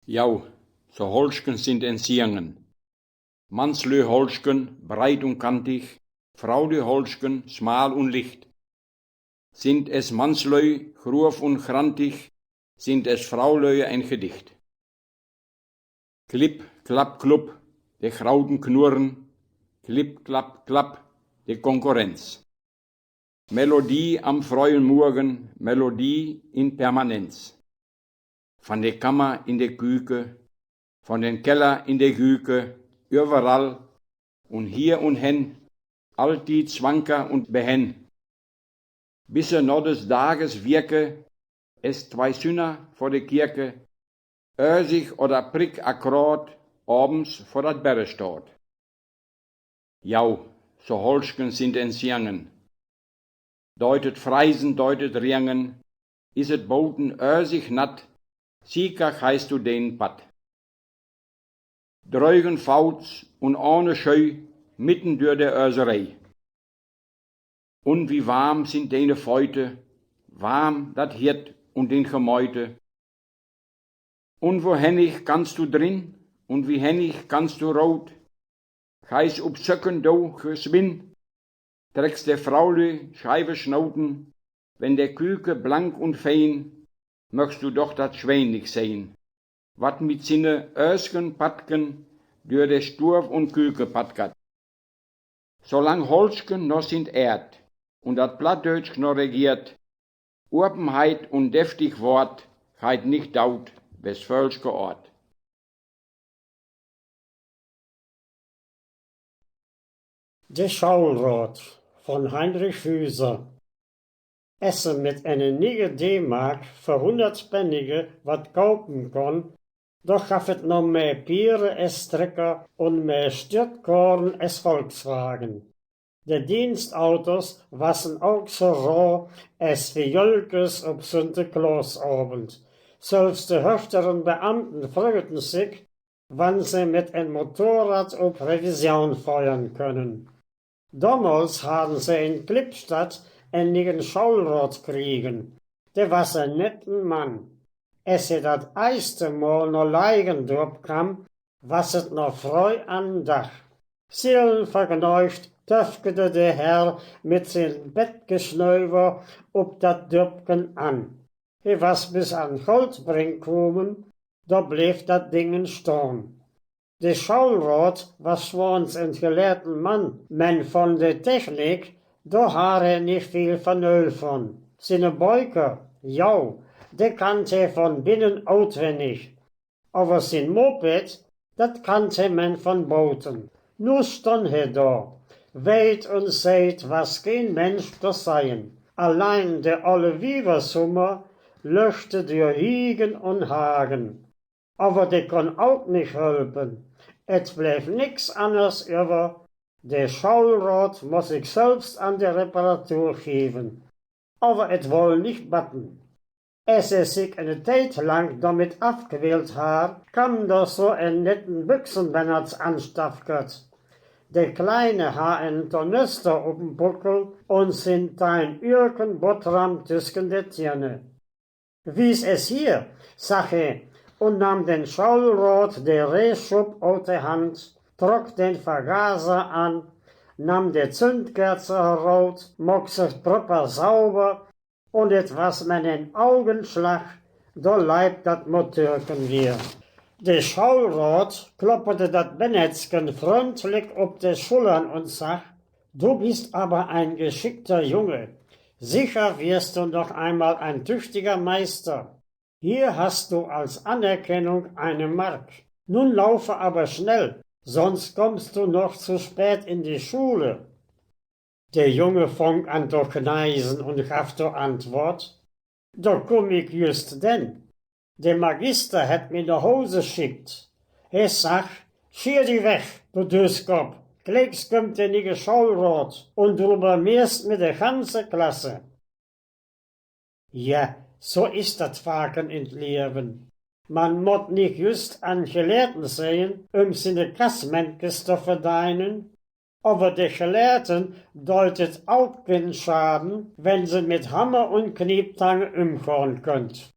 Jau, so Holschken sind Enziangen. Manslö Holschken, breit und kantig, Fraulö Holschken, schmal und licht. Sind es Manslö, grof und grantig, sind es Fraulö ein Gedicht. Klipp, klapp, klupp, de Grauten knurren, klipp, klapp, klapp, de Konkurrenz. Melodie am freien Morgen, Melodie in Permanenz. Von der Kammer in der Küke, von den Keller in der Küke, überall und hier und hen, alltied zwanker und behen. Bis noch des Tages wirke, es zwei Sünder vor der Kirche, sich oder prick akkurat, abends vor dat Berre steht. Jau, so Holschken sind Enziangen. Deutet Freisen, deutet Ringen, is het Boten sich nat, siekach heißt du den Pat. Dreugen Fouts und ohne Scheu, mitten durch der Örserei. Und wie warm sind deine Feute, warm dat Hirt und den Gemeute. Und wo hennig kannst du drin, und wie hennig kannst du rot. Geis op Söcken do geswin, trägst der Fraulü Scheibe schnauten, wenn der Küke blank und fein, möchtst du doch dat Schwein nicht sehen, wat mit sinne Ösken patken, durch der Sturf und Küke patkat. Solang Holschken noch sind Erd, und dat Plattdeutsch noch regiert, Urbenheit und deftig Wort, heit nicht daut, westfälschke Ort. De Schaulrot von Heinrich Füser. Essen mit einer 9 D-Mark für 100 Pfennige wat kaufen kon, doch gaffet noch mehr Biere es Trecker und mehr Stürtkorn es Volkswagen. De Dienstautos wassen auch so roh es wie Jölkes op Sinterklaasabend. Selbst de höfteren Beamten fragten sich, wann sie mit ein Motorrad op Revision feuern können. Damals haben sie in Klippstadt einen Schaulrot kriegen. Der war ein netten Mann. Es sie dat erste Mal noch leigen durchkam, was het noch freu an Dach. Seelenvergneucht töfkete der Herr mit sein Bettgeschnäuver ob dat Dürpken an. Er was bis an Goldbrink kommen, da blieb dat Dingen stehen. De Schaulrot was schwans ein gelehrten Mann, men von der Technik, da hat nicht viel Vernöll von. Seine Beuker, ja, der kannte von binnen auswendig. Aber sein Moped, dat kannte man von Boten. Nur stand er da, weit und seht, was kein Mensch das seien. Allein der alle Wieversummer löschte der Hiegen und Hagen. Aber der kann auch nicht helfen. Et bleef nix anders über. Der Schaulrot muss ich selbst an der Reparatur geben. Aber et wohl nicht batten. Als er sich eine Zeit lang damit abgewählt hat, kam da so ein netten Büchsenbenners anstaffgert. Der Kleine hat einen Tornister auf dem Buckel und sind ein Ürken Bottram zwischen der Zähne. Wie's es hier, sag er, und nahm den Schaulrot der Rehschub aus der Hand, trug den Vergaser an, nahm die Zündkerze heraus, mock sich proper sauber, und etwas mit den Augenschlag, da leibt dat Motörken wir. Der Schaulrot klopperte dat Bennetzken freundlich ob die Schultern und sagt, du bist aber ein geschickter Junge, sicher wirst du noch einmal ein tüchtiger Meister. Hier hast du als Anerkennung eine Mark. Nun laufe aber schnell, sonst kommst du noch zu spät in die Schule. Der Junge fang an zu kneisen und gab zur Antwort, da komm ich just denn. Der Magister hat mir nach Hause schickt. Er sagt, schier die weg, du Döskop. Gleich kommt der nige Schaulrot und drüber mehrst mit der ganze Klasse. Ja, so ist das Faken in Leben. Man mott nicht just an Gelehrten sehen, seine Kasmenkes zu verdienen, aber die Gelehrten deutet auch keinen Schaden, wenn sie mit Hammer und Knieptang umfahren könnt.